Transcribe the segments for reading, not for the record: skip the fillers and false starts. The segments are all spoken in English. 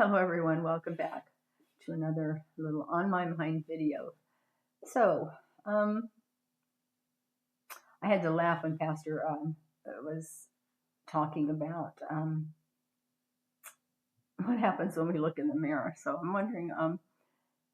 Hello everyone, welcome back to another little On My Mind video. So, I had to laugh when Pastor was talking about what happens when we look in the mirror. So I'm wondering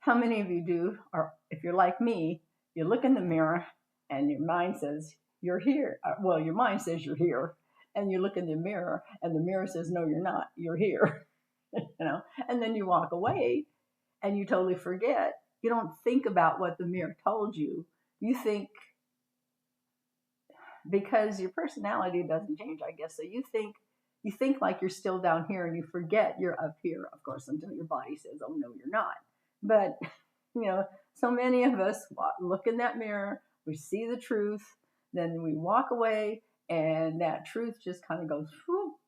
how many of you do, or if you're like me, you look in the mirror and your mind says you're here. Well, your mind says you're here, and you look in the mirror and the mirror says, no, you're not, you're here. And then you walk away and you totally forget. You don't think about what the mirror told you. You think, because your personality doesn't change, I guess. So you think like you're still down here, and you forget you're up here, of course, until your body says, oh no, you're not. But so many of us look in that mirror, we see the truth, then we walk away, and that truth just kind of goes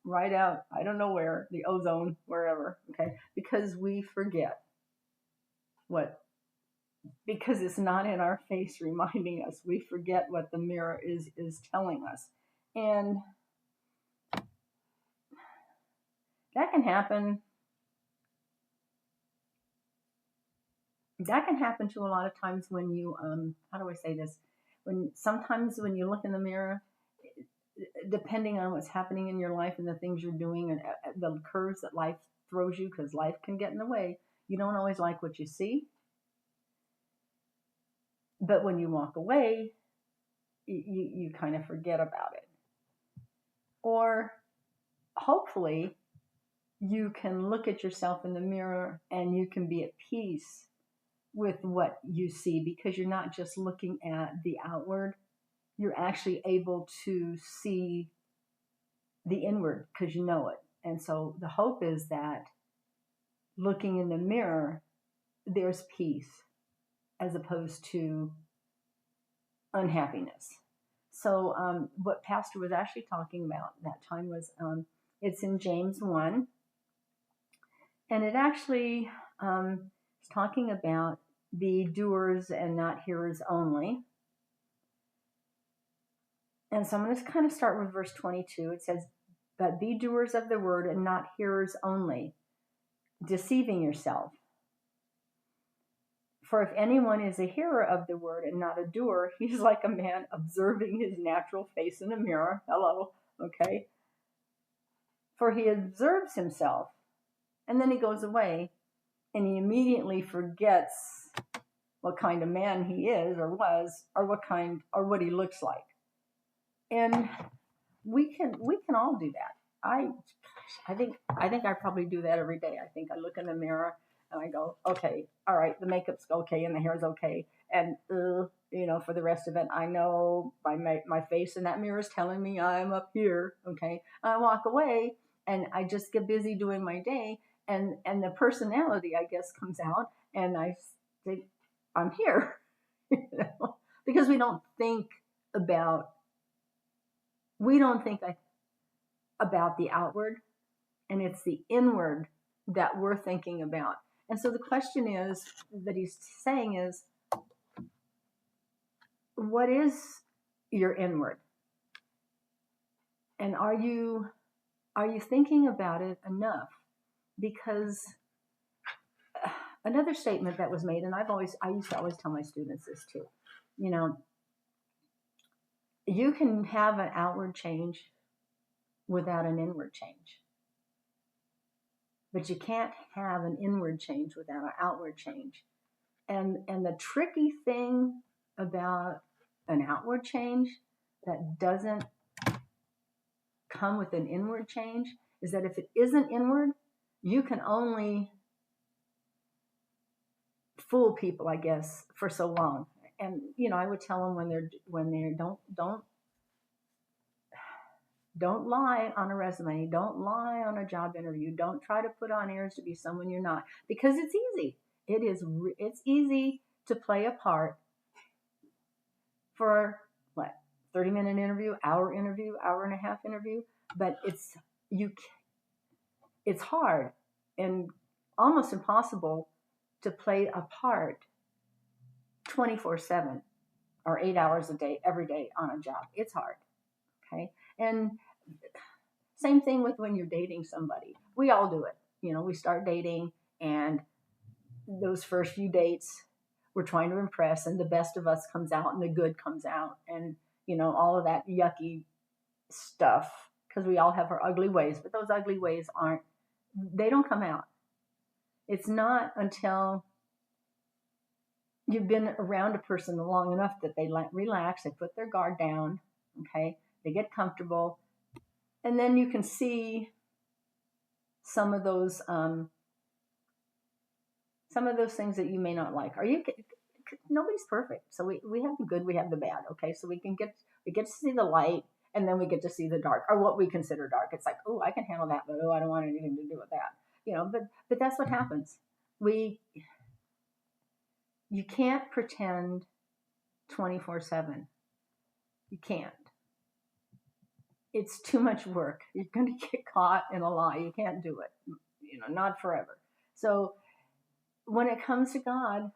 right out, I don't know where, the ozone, wherever, okay? Because we forget because it's not in our face reminding us. We forget what the mirror is telling us. And that can happen. That can happen to a lot of times when you, how do I say this? Sometimes when you look in the mirror, depending on what's happening in your life and the things you're doing and the curves that life throws you, because life can get in the way, you don't always like what you see. But when you walk away, you kind of forget about it. Or hopefully you can look at yourself in the mirror and you can be at peace with what you see, because you're not just looking at the outward. You're actually able to see the inward because you know it. And so the hope is that looking in the mirror, there's peace as opposed to unhappiness. So what Pastor was actually talking about that time was, it's in James 1. And it actually is talking about be doers and not hearers only. And so I'm going to kind of start with verse 22. It says, but be doers of the word and not hearers only, deceiving yourself. For if anyone is a hearer of the word and not a doer, he's like a man observing his natural face in a mirror. Hello, okay? For he observes himself, and then he goes away, and he immediately forgets what kind of man he is or was, or what he looks like. And we can all do that. I think I probably do that every day. I think I look in the mirror and I go, okay, all right, the makeup's okay and the hair's okay, and for the rest of it, I know my face in that mirror is telling me I'm up here, okay. I walk away and I just get busy doing my day, and the personality, I guess, comes out, and I think I'm here, because we don't think about the outward, and it's the inward that we're thinking about. And so the question is that he's saying is, what is your inward? And are you thinking about it enough? Because another statement that was made, and I used to always tell my students this too, you can have an outward change without an inward change. But you can't have an inward change without an outward change. And the tricky thing about an outward change that doesn't come with an inward change is that if it isn't inward, you can only fool people, I guess, for so long. And I would tell them when they're don't lie on a resume. Don't lie on a job interview. Don't try to put on airs to be someone you're not, because it's easy. It's easy to play a part for 30-minute interview, hour and a half interview, but it's hard and almost impossible to play a part 24/7 or 8 hours a day, every day on a job. It's hard. Okay. And same thing with when you're dating somebody. We all do it. we start dating, and those first few dates, we're trying to impress, and the best of us comes out and the good comes out, and all of that yucky stuff, because we all have our ugly ways, but those ugly ways they don't come out. It's not until you've been around a person long enough that they relax, they put their guard down, okay, they get comfortable, and then you can see some of those things that you may not like. Nobody's perfect, so we have the good, we have the bad, okay, so we get to see the light, and then we get to see the dark, or what we consider dark. It's like, oh, I can handle that, but oh, I don't want anything to do with that, but that's what happens. You can't pretend 24/7. You can't. It's too much work. You're going to get caught in a lie. You can't do it, not forever. So when it comes to God,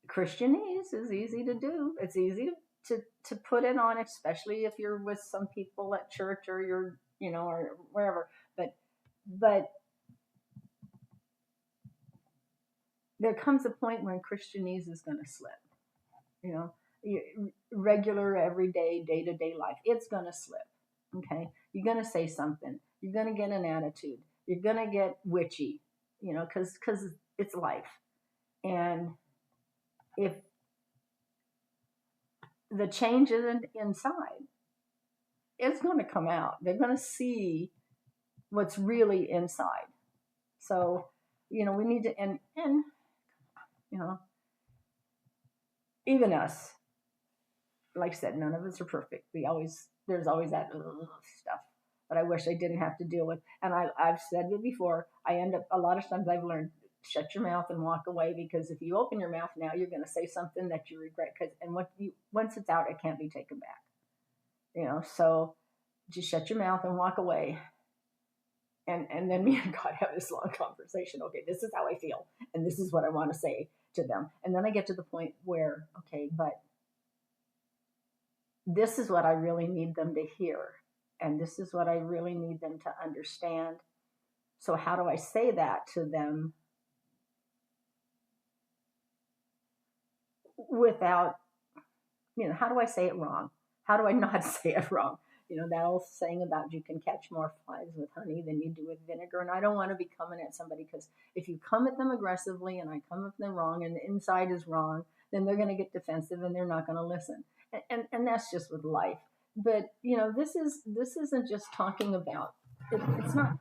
Christianese is easy to do. It's easy to put it on, especially if you're with some people at church, or you're, or wherever. But there comes a point when Christianese is going to slip. Regular, everyday, day-to-day life, it's going to slip. Okay, you're going to say something. You're going to get an attitude. You're going to get witchy. Because it's life. And if the change isn't inside, it's going to come out. They're going to see what's really inside. So, we need to, and even us, like I said, none of us are perfect. There's always that stuff that I wish I didn't have to deal with. And I've said it before, a lot of times I've learned, shut your mouth and walk away, because if you open your mouth now, you're going to say something that you regret, and once it's out, it can't be taken back. So just shut your mouth and walk away. And then me and God have this long conversation. Okay, this is how I feel, and this is what I want to say to them. And then I get to the point where, okay, but this is what I really need them to hear, and this is what I really need them to understand. So how do I say that to them without, how do I say it wrong? How do I not say it wrong? That old saying about you can catch more flies with honey than you do with vinegar. And I don't want to be coming at somebody, because if you come at them aggressively and I come at them wrong and the inside is wrong, then they're going to get defensive and they're not going to listen. And that's just with life. But, this isn't just talking about, it's not,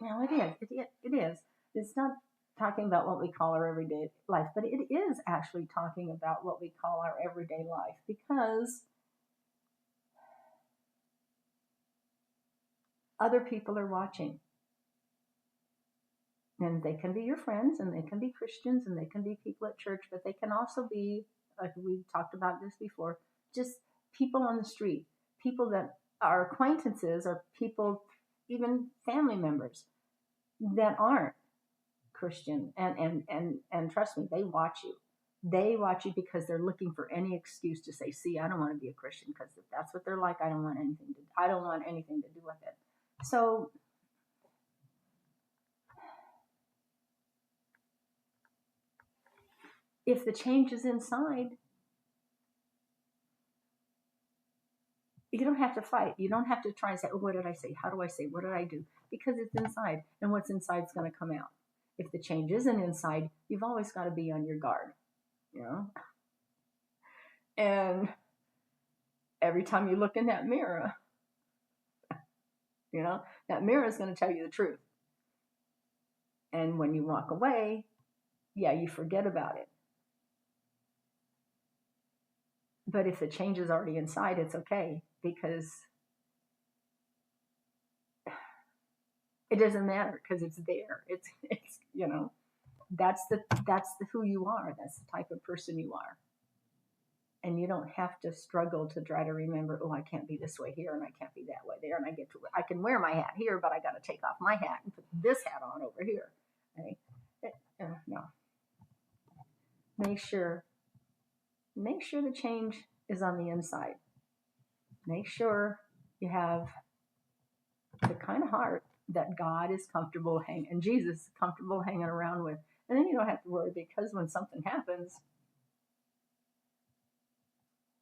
it is. It's not talking about what we call our everyday life, but it is actually talking about what we call our everyday life, because other people are watching. And they can be your friends, and they can be Christians, and they can be people at church, but they can also be, like we talked about this before, just people on the street, people that are acquaintances, or people, even family members that aren't Christian. And trust me, they watch you. They watch you because they're looking for any excuse to say, see, I don't want to be a Christian, because if that's what they're like, I don't want anything to do with it. So if the change is inside, you don't have to fight. You don't have to try and say, oh, what did I say? How do I say? What did I do? Because it's inside, and what's inside is going to come out. If the change isn't inside, you've always got to be on your guard, And every time you look in that mirror, that mirror is going to tell you the truth. And when you walk away, you forget about it. But if the change is already inside, it's okay, because it doesn't matter, because it's there. It's that's the who you are. That's the type of person you are. And you don't have to struggle to try to remember, oh, I can't be this way here, and I can't be that way there, and I can wear my hat here, but I got to take off my hat and put this hat on over here. Okay? No. Make sure the change is on the inside. Make sure you have the kind of heart that God is comfortable hanging, and Jesus is comfortable hanging around with. And then you don't have to worry, because when something happens,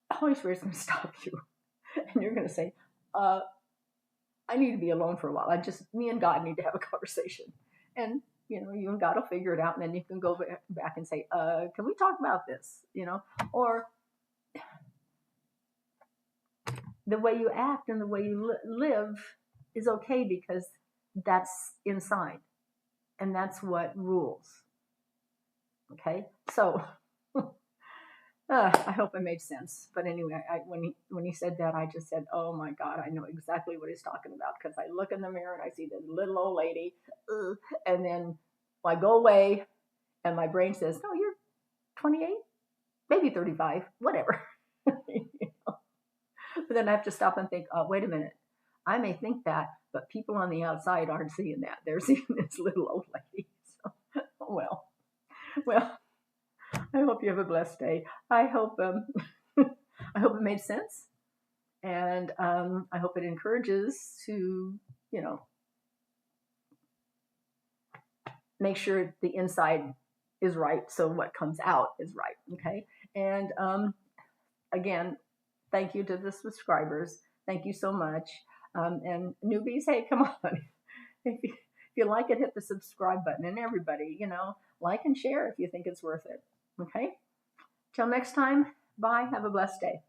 the Holy Spirit's going to stop you. And you're going to say, I need to be alone for a while. Me and God need to have a conversation. And, you and God will figure it out. And then you can go back and say, can we talk about this? Or the way you act and the way you live is okay, because that's inside. And that's what rules. Okay? So, I hope I made sense. But anyway, when he said that, I just said, oh my God, I know exactly what he's talking about, because I look in the mirror and I see this little old lady, and then I go away and my brain says, no, you're 28, maybe 35, whatever. But then I have to stop and think, oh, wait a minute. I may think that, but people on the outside aren't seeing that. They're seeing this little old lady. So, well, I hope you have a blessed day. I hope I hope it made sense, and I hope it encourages to make sure the inside is right, so what comes out is right. Okay, and again, thank you to the subscribers. Thank you so much. And newbies, hey, come on. If you like it, hit the subscribe button. And everybody, like and share if you think it's worth it. Okay? Till next time, bye. Have a blessed day.